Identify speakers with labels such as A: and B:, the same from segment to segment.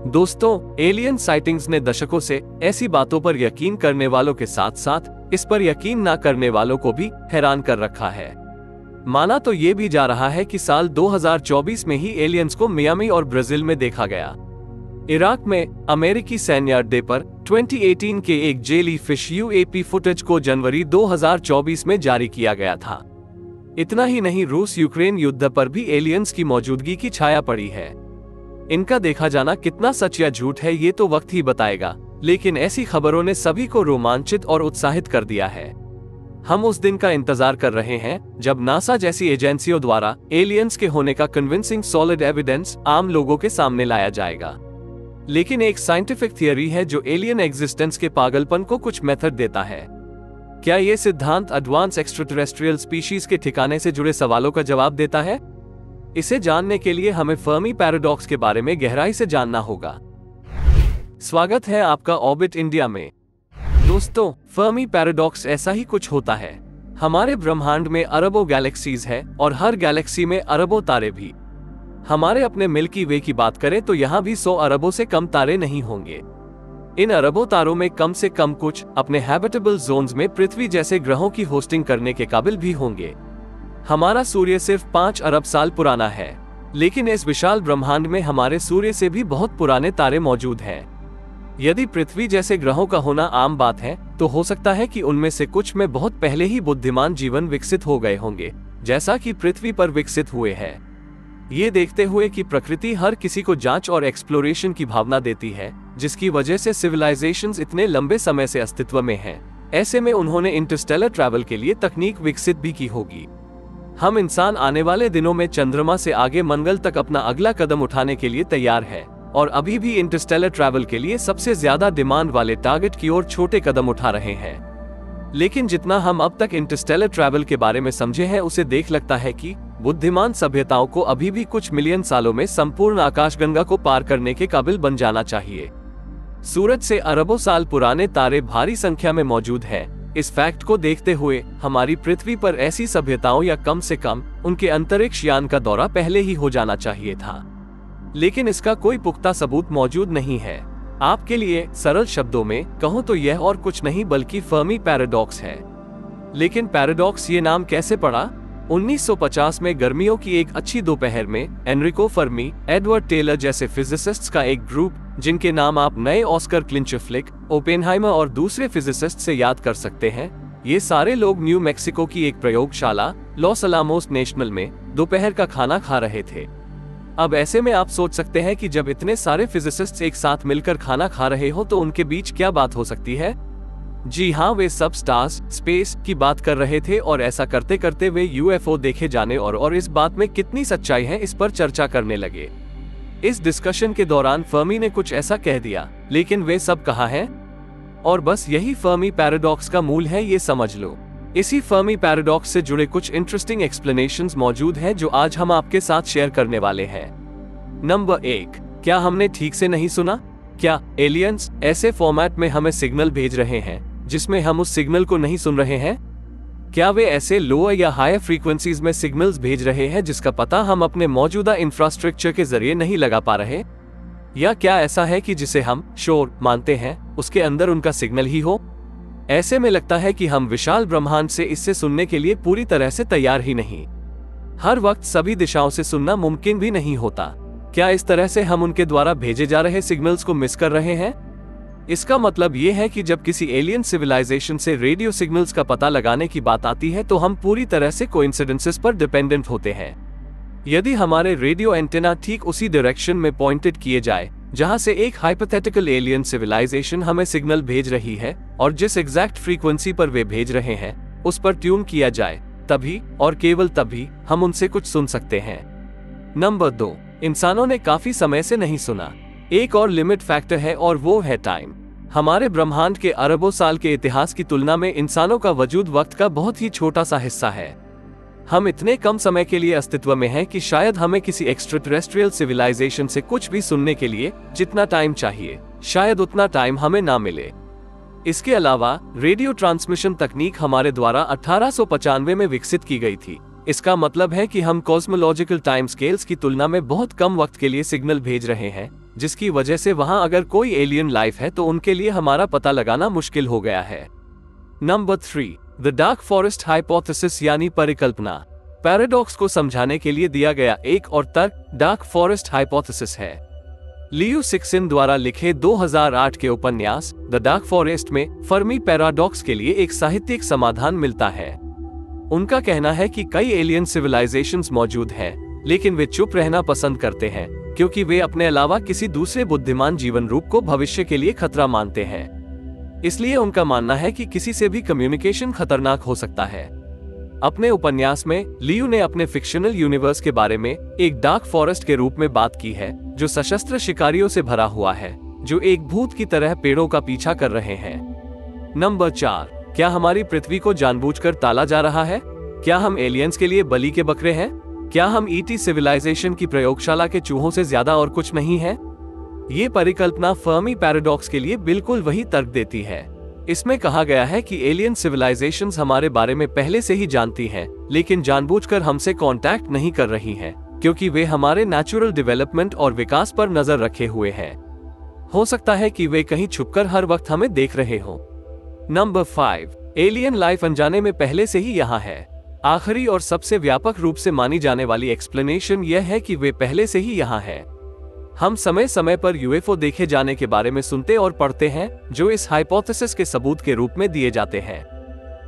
A: दोस्तों, alien sightings ने दशकों से ऐसी बातों पर यकीन करने वालों के साथ साथ इस पर यकीन न करने वालों को भी हैरान कर रखा है। माना तो ये भी जा रहा है कि साल 2024 में ही एलियंस को मियामी और ब्राजील में देखा गया। इराक में अमेरिकी सैन्य अड्डे पर 2018 के एक जेली फिश यूएपी फुटेज को जनवरी 2024 में जारी किया गया था। इतना ही नहीं, रूस यूक्रेन युद्ध पर भी एलियंस की मौजूदगी की छाया पड़ी है। इनका देखा जाना कितना सच या झूठ है ये तो वक्त ही बताएगा, लेकिन ऐसी खबरों ने सभी को रोमांचित और उत्साहित कर दिया है। हम उस दिन का इंतजार कर रहे हैं जब नासा जैसी एजेंसियों द्वारा एलियंस के होने का कन्विंसिंग सॉलिड एविडेंस आम लोगों के सामने लाया जाएगा। लेकिन एक साइंटिफिक थियरी है जो एलियन एग्जिस्टेंस के पागलपन को कुछ मेथड देता है। क्या ये सिद्धांत एडवांस एक्स्ट्राटेरेस्ट्रियल स्पीशीज के ठिकाने से जुड़े सवालों का जवाब देता है? इसे जानने के लिए हमें फर्मी पैराडॉक्स के बारे में गहराई से जानना होगा। स्वागत है आपका ऑर्बिट इंडिया में। दोस्तों, फर्मी पैराडॉक्स ऐसा ही कुछ होता है। हमारे ब्रह्मांड में अरबों गैलेक्सीज है और हर गैलेक्सी में अरबों तारे भी। हमारे अपने मिल्की वे की बात करें तो यहाँ भी 100 अरबों से कम तारे नहीं होंगे। इन अरबों तारों में कम से कम कुछ अपने हैबिटेबल जोन्स में पृथ्वी जैसे ग्रहों की होस्टिंग करने के काबिल भी होंगे। हमारा सूर्य सिर्फ 5 अरब साल पुराना है, लेकिन इस विशाल ब्रह्मांड में हमारे सूर्य से भी बहुत पुराने तारे मौजूद हैं। यदि पृथ्वी जैसे ग्रहों का होना आम बात है, तो हो सकता है कि उनमें से कुछ में बहुत पहले ही बुद्धिमान जीवन विकसित हो गए होंगे, जैसा कि पृथ्वी पर विकसित हुए हैं। ये देखते हुए कि प्रकृति हर किसी को जांच और एक्सप्लोरेशन की भावना देती है, जिसकी वजह से सिविलाइजेशंस इतने लंबे समय से अस्तित्व में हैं, ऐसे में उन्होंने इंटरस्टेलर ट्रैवल के लिए तकनीक विकसित भी की होगी। हम इंसान आने वाले दिनों में चंद्रमा से आगे मंगल तक अपना अगला कदम उठाने के लिए तैयार है और अभी भी इंटरस्टेलर ट्रैवल के लिए सबसे ज्यादा डिमांड वाले टारगेट की ओर छोटे कदम उठा रहे हैं। लेकिन जितना हम अब तक इंटरस्टेलर ट्रैवल के बारे में समझे हैं, उसे देख लगता है कि बुद्धिमान सभ्यताओं को अभी भी कुछ मिलियन सालों में संपूर्ण आकाशगंगा को पार करने के काबिल बन जाना चाहिए। सूरज से अरबों साल पुराने तारे भारी संख्या में मौजूद हैं। इस फैक्ट को देखते हुए हमारी पृथ्वी पर ऐसी सभ्यताओं या कम से कम उनके अंतरिक्ष यान का दौरा पहले ही हो जाना चाहिए था, लेकिन इसका कोई पुख्ता सबूत मौजूद नहीं है। आपके लिए सरल शब्दों में कहूं तो यह और कुछ नहीं बल्कि फर्मी पैराडॉक्स है। लेकिन पैराडॉक्स ये नाम कैसे पड़ा? 1950 में गर्मियों की एक अच्छी दोपहर में एनरिको फर्मी, एडवर्ड टेलर जैसे फिजिसिस्ट्स का एक ग्रुप, जिनके नाम आप नए ऑस्कर क्लिंचफ्लिक, ओपेनहाइमर और दूसरे फिजिसिस्ट से याद कर सकते हैं, ये सारे लोग न्यू मैक्सिको की एक प्रयोगशाला लॉस अलामोस नेशनल में दोपहर का खाना खा रहे थे। अब ऐसे में आप सोच सकते हैं कि जब इतने सारे फिजिसिस्ट्स एक साथ मिलकर खाना खा रहे हो तो उनके बीच क्या बात हो सकती है? जी हाँ, वे सब स्टार्स, स्पेस की बात कर रहे थे और ऐसा करते करते वे यूएफओ देखे जाने और इस बात में कितनी सच्चाई है इस पर चर्चा करने लगे। इस डिस्कशन के दौरान फर्मी ने कुछ ऐसा कह दिया, लेकिन वे सब कहाँ हैं? और बस यही फर्मी पैराडॉक्स का मूल है, ये समझ लो। इसी फर्मी पैराडॉक्स से जुड़े कुछ इंटरेस्टिंग एक्सप्लेनेशंस मौजूद हैं जो आज हम आपके साथ शेयर करने वाले हैं। नंबर 1, क्या हमने ठीक से नहीं सुना? क्या एलियंस ऐसे फॉर्मेट में हमें सिग्नल भेज रहे हैं जिसमें हम उस सिग्नल को नहीं सुन रहे हैं? क्या वे ऐसे लोअर या हायर फ्रीक्वेंसीज में सिग्नल्स भेज रहे हैं जिसका पता हम अपने मौजूदा इंफ्रास्ट्रक्चर के जरिए नहीं लगा पा रहे? या क्या ऐसा है कि जिसे हम शोर मानते हैं उसके अंदर उनका सिग्नल ही हो? ऐसे में लगता है कि हम विशाल ब्रह्मांड से इससे सुनने के लिए पूरी तरह से तैयार ही नहीं। हर वक्त सभी दिशाओं से सुनना मुमकिन भी नहीं होता। क्या इस तरह से हम उनके द्वारा भेजे जा रहे सिग्नल्स को मिस कर रहे हैं? इसका मतलब ये है कि जब किसी एलियन सिविलाइजेशन से रेडियो सिग्नल्स का पता लगाने की बात आती है तो हम पूरी तरह से कोइंसिडेंसेस पर डिपेंडेंट होते हैं। यदि हमारे रेडियो एंटेना ठीक उसी डायरेक्शन में पॉइंटेड किए जाए जहां से एक हाइपोथेटिकल एलियन सिविलाइजेशन हमें सिग्नल भेज रही है और जिस एग्जैक्ट फ्रीक्वेंसी पर वे भेज रहे हैं उस पर ट्यून किया जाए, तभी और केवल तभी हम उनसे कुछ सुन सकते हैं। नंबर 2, इंसानों ने काफी समय से नहीं सुना। एक और लिमिट फैक्टर है और वो है टाइम। हमारे ब्रह्मांड के अरबों साल के इतिहास की तुलना में इंसानों का वजूद वक्त का बहुत ही छोटा सा हिस्सा है। हम इतने कम समय के लिए अस्तित्व में हैं कि शायद हमें किसी एक्स्ट्राटेरेस्ट्रियल सिविलाइजेशन से कुछ भी सुनने के लिए जितना टाइम चाहिए, शायद उतना टाइम हमें ना मिले। इसके अलावा रेडियो ट्रांसमिशन तकनीक हमारे द्वारा 1895 में विकसित की गई थी। इसका मतलब है कि हम कॉस्मोलॉजिकल टाइम स्केल्स की तुलना में बहुत कम वक्त के लिए सिग्नल भेज रहे हैं, जिसकी वजह से वहां अगर कोई एलियन लाइफ है तो उनके लिए हमारा पता लगाना मुश्किल हो गया है। Number 3, the dark forest hypothesis यानी परिकल्पना। पैराडॉक्स को समझाने के लिए दिया गया एक और तर्क डार्क फॉरेस्ट हाइपोथेसिस है। लियू सिक्सिन द्वारा लिखे 2008 के उपन्यास द डार्क फॉरेस्ट में फर्मी पैराडॉक्स के लिए एक साहित्यिक समाधान मिलता है। उनका कहना है कि कई एलियन सिविलाइजेशंस मौजूद हैं, लेकिन वे चुप रहना पसंद करते हैं क्योंकि वे अपने अलावा किसी दूसरे बुद्धिमान जीवन रूप को भविष्य के लिए खतरा मानते हैं। इसलिए उनका मानना है कि किसी से भी कम्युनिकेशन खतरनाक हो सकता है। अपने उपन्यास में लियू ने अपने फिक्शनल यूनिवर्स के बारे में एक डार्क फॉरेस्ट के रूप में बात की है, जो सशस्त्र शिकारियों से भरा हुआ है, जो एक भूत की तरह पेड़ों का पीछा कर रहे हैं। नंबर 4, क्या हमारी पृथ्वी को जानबूझकर टाला जा रहा है? क्या हम एलियंस के लिए बलि के बकरे हैं? क्या हम ईटी सिविलाइजेशन की प्रयोगशाला के चूहों से ज्यादा और कुछ नहीं है? ये परिकल्पना फर्मी पैराडॉक्स के लिए बिल्कुल वही तर्क देती है। इसमें कहा गया है कि एलियन सिविलाइजेशंस हमारे बारे में पहले से ही जानती हैं, लेकिन जानबूझकर हमसे कांटेक्ट नहीं कर रही हैं, क्योंकि वे हमारे नेचुरल डेवलपमेंट और विकास पर नजर रखे हुए हैं। हो सकता है कि वे कहीं छुपकर हर वक्त हमें देख रहे हों। नंबर 5, एलियन लाइफ अनजाने में पहले से ही यहाँ है। आखिरी और सबसे व्यापक रूप से मानी जाने वाली एक्सप्लेनेशन यह है कि वे पहले से ही यहाँ है। हम समय समय पर यूएफओ देखे जाने के बारे में सुनते और पढ़ते हैं, जो इस हाइपोथेसिस के सबूत के रूप में दिए जाते हैं।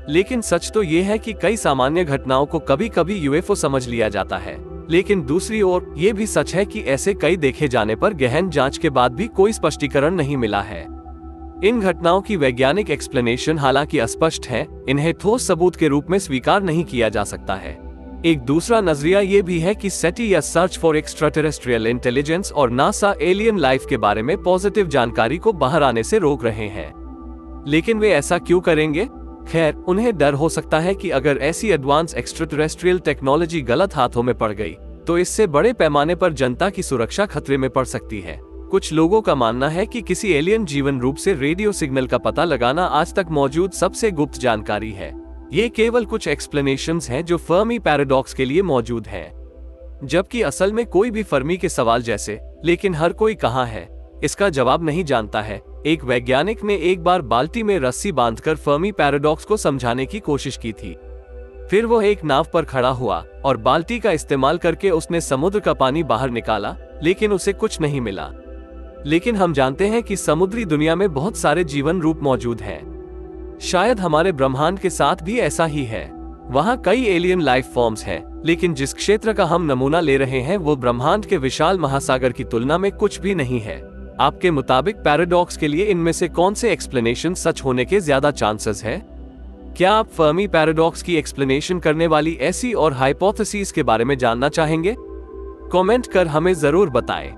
A: लेकिन सच तो ये है कि कई सामान्य घटनाओं को कभी कभी यूएफओ समझ लिया जाता है, लेकिन दूसरी ओर ये भी सच है कि ऐसे कई देखे जाने पर गहन जांच के बाद भी कोई स्पष्टीकरण नहीं मिला है। इन घटनाओं की वैज्ञानिक एक्सप्लेनेशन हालांकि अस्पष्ट है, इन्हें ठोस सबूत के रूप में स्वीकार नहीं किया जा सकता है। एक दूसरा नजरिया ये भी है कि सेटी या सर्च फॉर एक्स्ट्राटेरेस्ट्रियल इंटेलिजेंस और नासा एलियन लाइफ के बारे में पॉजिटिव जानकारी को बाहर आने से रोक रहे हैं। लेकिन वे ऐसा क्यों करेंगे? खैर, उन्हें डर हो सकता है कि अगर ऐसी एडवांस एक्स्ट्राटेरेस्ट्रियल टेक्नोलॉजी गलत हाथों में पड़ गई तो इससे बड़े पैमाने पर जनता की सुरक्षा खतरे में पड़ सकती है। कुछ लोगों का मानना है कि किसी एलियन जीवन रूप से रेडियो सिग्नल का पता लगाना आज तक मौजूद सबसे गुप्त जानकारी है। ये केवल कुछ एक्सप्लेनेशंस हैं जो फर्मी पैराडॉक्स के लिए मौजूद हैं, जबकि असल में कोई भी फर्मी के सवाल जैसे लेकिन हर कोई कहाँ है इसका जवाब नहीं जानता है। एक वैज्ञानिक ने एक बार बाल्टी में रस्सी बांधकर फर्मी पैराडॉक्स को समझाने की कोशिश की थी। फिर वो एक नाव पर खड़ा हुआ और बाल्टी का इस्तेमाल करके उसने समुद्र का पानी बाहर निकाला, लेकिन उसे कुछ नहीं मिला। लेकिन हम जानते हैं कि समुद्री दुनिया में बहुत सारे जीवन रूप मौजूद हैं। शायद हमारे ब्रह्मांड के साथ भी ऐसा ही है। वहाँ कई एलियन लाइफ फॉर्म्स हैं, लेकिन जिस क्षेत्र का हम नमूना ले रहे हैं वो ब्रह्मांड के विशाल महासागर की तुलना में कुछ भी नहीं है। आपके मुताबिक पैराडॉक्स के लिए इनमें से कौन से एक्सप्लेनेशन सच होने के ज्यादा चांसेस है? क्या आप फर्मी पैराडॉक्स की एक्सप्लेनेशन करने वाली ऐसी और हाइपोथेसिस के बारे में जानना चाहेंगे? कमेंट कर हमें जरूर बताएं।